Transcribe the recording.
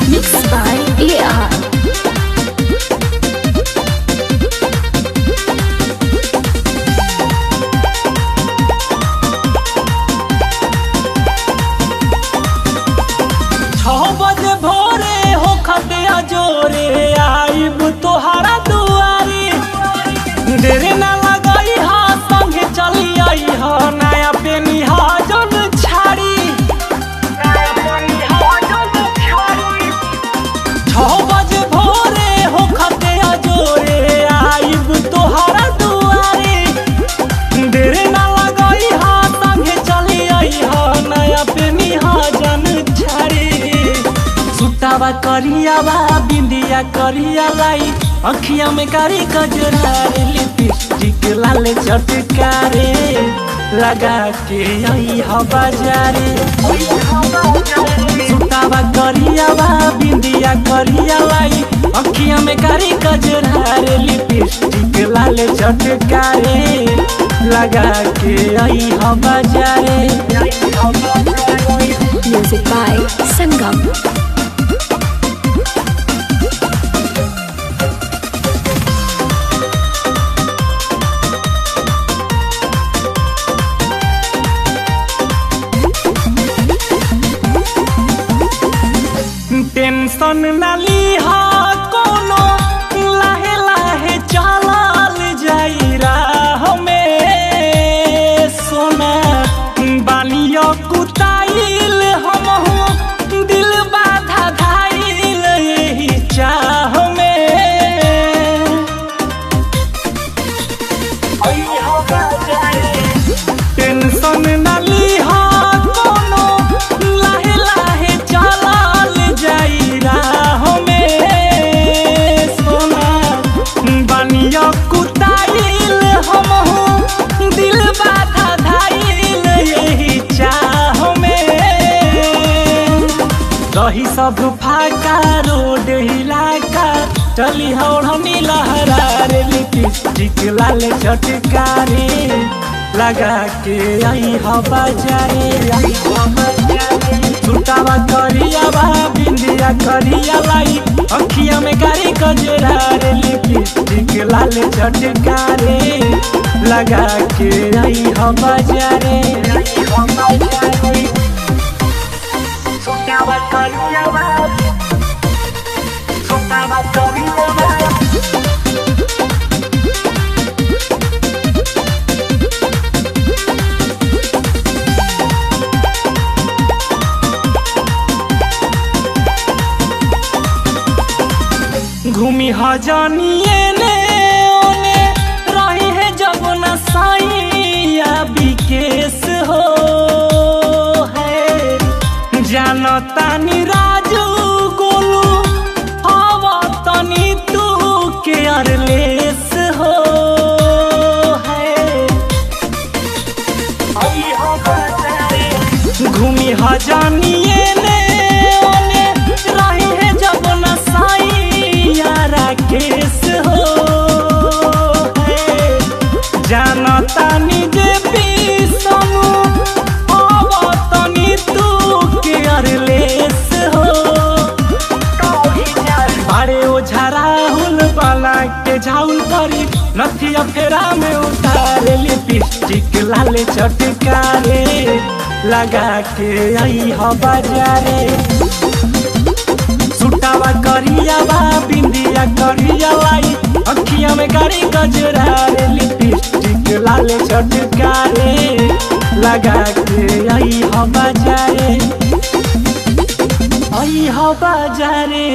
Mixed by AR. बजे भोरे हो खतिया जोरे आइब तोहरा दुआरी देरे ना लगाई हा संगे चली आई हा नया पेनी हा जन छाड़ी 6 बजे भोरे हो खतिया जोरे आइब तोहरा दुआरी देरे ना लगाई हा संगे चली आई हा नया पेनी हा जन छाड़ी सुतावा करियावा बिंदिया करिया लाई अखिया में कारी कजरा रे लिपस्टिक लाल चटकारे लगा के आई हा बाजारे सुतावा करियावा बिंदिया करिया लाई अखिया में कारी कजरा रे लिपस्टिक लाल चटकारे लगा के आई हा बाजारे। Music by Sangam. टेंशन ना लीहा कोनो लाहे लाहे चलल जाई राह में सोना बानियो कुताइल हमहू दिल बाधा धाइल यही चाह में टेंशन ना लीहा कोनो लाहे लाहे चलल जाई राह में सोना बानिया कुताइल हमहू दिल बाधा धाइल यही चाह में रही सब फाका रोड हिलाका चली हौड़नी लहरा रे लिपस्टिक लाल चटकारे लगा के आई हा बाजारे सुतावा करियावा बिंदिया करिया लाई अखिया में कारी कजरा रे लिपस्टिक लाल चटकारे लगा के आई हा बाजारे। सुतावा करियावा सुतावा करियावा घूमी हजानिए ने ओने रही है जब न साइया विकेश हो है जानता नी राजू गोलू हवा तनी तू केयरलेस हो है घूमी हजानिए ने ओने रही है जब न केस हो है जानता निजे पीसनु तनी तू केयरलेस हो बारे ओझा राहुल बाला के झाउल परी नथिया फेरा में उतारे लिपस्टिक लाल चटकारे लगा के आई हा बाजारे सुतावा करियावा बिंदिया करिया लाई अखिया में कारी गजरा रे लिपस्टिक लाल चटकारे लगा के आई हा बाजारे आई हा बाजारे।